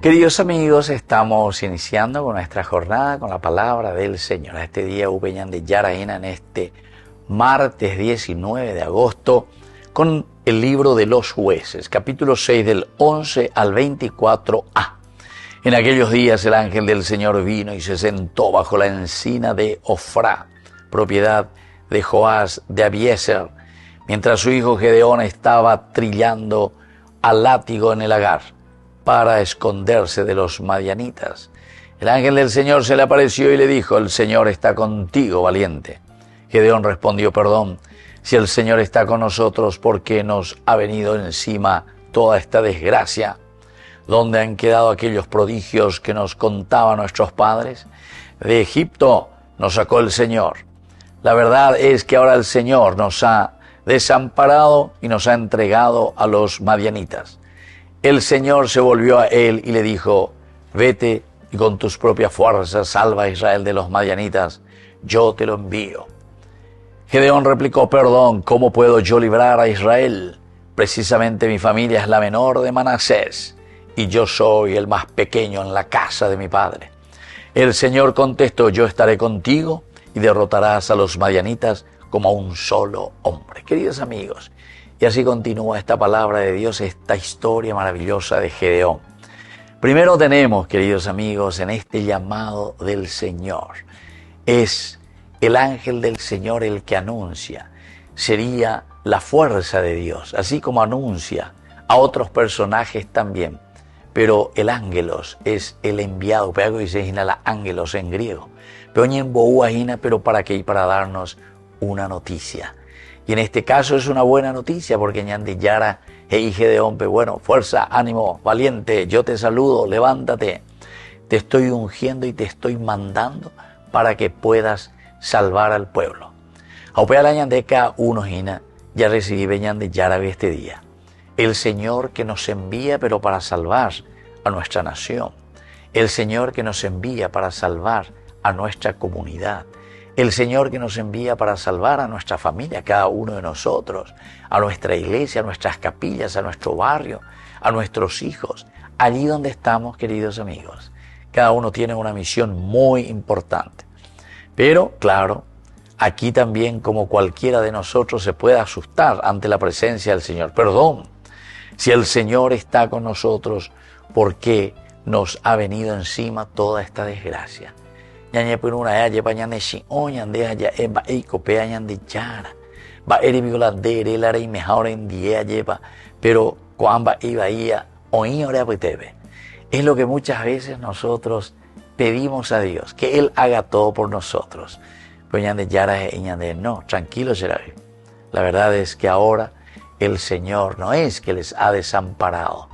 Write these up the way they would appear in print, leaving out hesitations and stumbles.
Queridos amigos, estamos iniciando con nuestra jornada con la palabra del Señor. A este día Upeñan de Yaraína en este martes 19 de agosto con el libro de los jueces, capítulo 6 del 11 al 24a. En aquellos días el ángel del Señor vino y se sentó bajo la encina de Ofrá, propiedad de Joás de Abiezer, mientras su hijo Gedeón estaba trillando al látigo en el lagar para esconderse de los madianitas. El ángel del Señor se le apareció y le dijo: el Señor está contigo, valiente. Gedeón respondió: perdón, si el Señor está con nosotros, ¿por qué nos ha venido encima toda esta desgracia? ¿Dónde han quedado aquellos prodigios que nos contaban nuestros padres? De Egipto nos sacó el Señor. La verdad es que ahora el Señor nos ha desamparado y nos ha entregado a los madianitas. El Señor se volvió a él y le dijo: vete y con tus propias fuerzas salva a Israel de los madianitas, yo te lo envío. Gedeón replicó: perdón, ¿cómo puedo yo librar a Israel? Precisamente mi familia es la menor de Manasés, y yo soy el más pequeño en la casa de mi padre. El Señor contestó: yo estaré contigo y derrotarás a los madianitas como a un solo hombre. Queridos amigos, y así continúa esta palabra de Dios, esta historia maravillosa de Gedeón. Primero tenemos, queridos amigos, en este llamado del Señor, es el ángel del Señor el que anuncia. Sería la fuerza de Dios, así como anuncia a otros personajes también. Pero el ángelos es el enviado, pero dice la ángelos en griego. Pero ¿para qué? Para darnos una noticia. Y en este caso es una buena noticia porque Ñandi Yara y Gedeón, bueno, fuerza, ánimo, valiente, yo te saludo, levántate. Te estoy ungiendo y te estoy mandando para que puedas salvar al pueblo. Aupea la Ñandeca uno hina, ya recibí Ñandi Yara este día. El Señor que nos envía, pero para salvar a nuestra nación. El Señor que nos envía para salvar a nuestra comunidad. El Señor que nos envía para salvar a nuestra familia, a cada uno de nosotros, a nuestra iglesia, a nuestras capillas, a nuestro barrio, a nuestros hijos, allí donde estamos, queridos amigos. Cada uno tiene una misión muy importante. Pero, claro, aquí también, como cualquiera de nosotros, se puede asustar ante la presencia del Señor. Perdón, si el Señor está con nosotros, ¿por qué nos ha venido encima toda esta desgracia? Ñañe por una lleva ñane si oñan de allá eba y copea ñan de yara va eri violadere la rey mejor en día lleva pero cuamba iba ia oí ora teve. Es lo que muchas veces nosotros pedimos a Dios, que Él haga todo por nosotros. Pero ñan de yara y ñan de no, tranquilo será. La verdad es que ahora el Señor no es que les ha desamparado,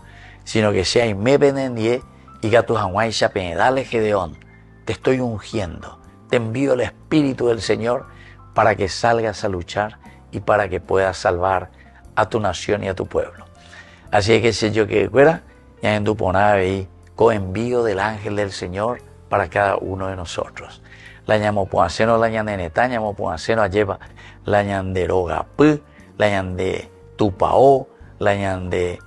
sino que sea y me benendie y gato hanwai chape dale Gedeón. Te estoy ungiendo, te envío el Espíritu del Señor para que salgas a luchar y para que puedas salvar a tu nación y a tu pueblo. Así es que si yo que fuera, ya en tu ponave y coenvío del ángel del Señor para cada uno de nosotros. La llamo puaceno, la ñaneneta, llamo puaceno a lleva, la ñanderoga pu, la ñande tupao, la ñande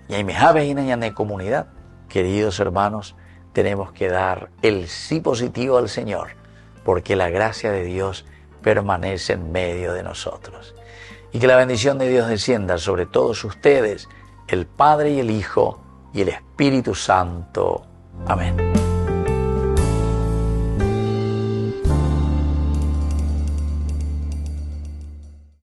ñaimejave y la ñande comunidad. Queridos hermanos, tenemos que dar el sí positivo al Señor, porque la gracia de Dios permanece en medio de nosotros. Y que la bendición de Dios descienda sobre todos ustedes, el Padre y el Hijo y el Espíritu Santo. Amén.